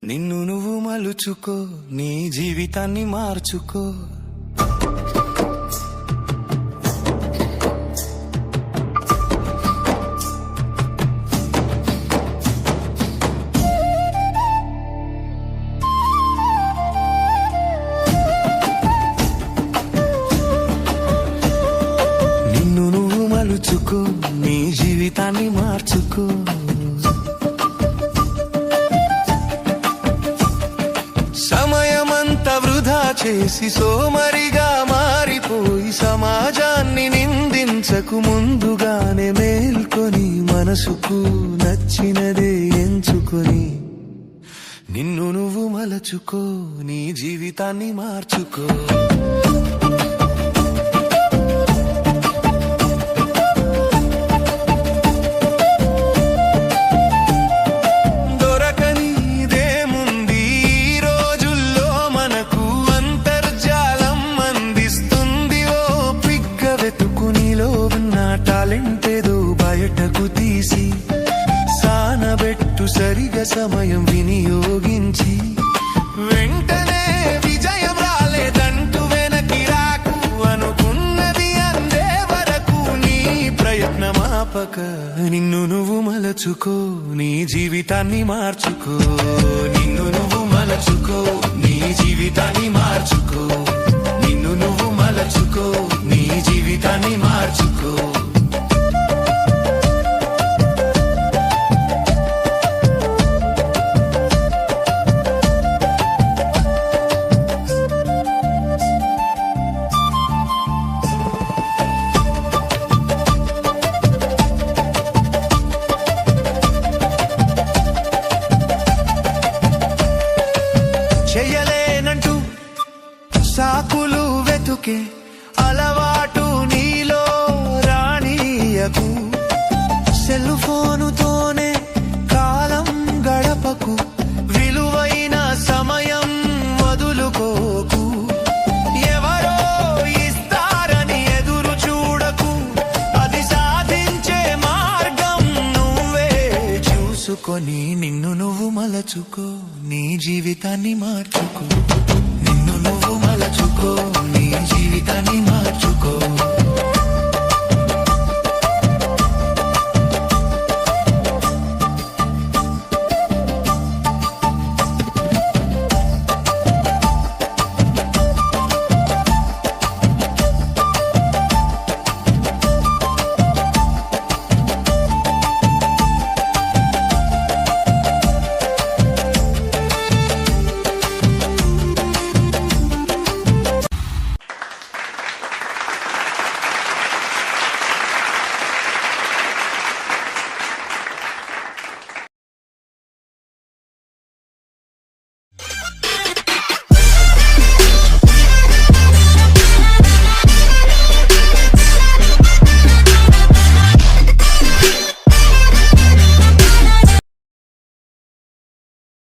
నిన్ను నువ్వు మలుచుకో, నీ జీవితాన్ని మార్చుకో. నిన్ను నువ్వు మలుచుకో, నీ జీవితాన్ని మార్చుకో. సమయమంతా వృధా చేసి సోమరిగా మారిపోయి సమాజాన్ని నిందించకు, ముందుగానే మేల్కొని మనసుకు నచ్చినదే ఎంచుకొని నిన్ను నువ్వు మలచుకో, నీ జీవితాన్ని మార్చుకో. టాలెంటేదో బయటకు తీసి సానబెట్టు, సరిగా సమయం వినియోగించి. వెంటనే విజయం రాలేదంటూ వెనక్కి రాకు, అనుకున్నది అందే వరకు నీ ప్రయత్నమాపక నిన్ను నువ్వు మలచుకో, నీ జీవితాన్ని మార్చుకో. నిన్ను నువ్వు మలచుకో, నీ జీవితాన్ని మార్చుకో. నిన్ను నువ్వు మలచుకో, నీ జీవితాన్ని మార్చుకో. చెయ్యలేనంటూ సాకులు వెతుకే అలవాటు నీలో రానీయకు, సెల్ ఫోనుతోనే కాలం గడపకు, విలువైన సమయం వదులుకోకు. ఎవరో ఇస్తారని ఎదురు చూడకు, అది సాధించే మార్గం నువ్వే చూసుకొని నిన్ను నువ్వు మలచుకో, నీ జీవితాన్ని మార్చుకో. నిన్ను నువ్వు మలచుకో, నీ జీవితాన్ని మార్చుకో.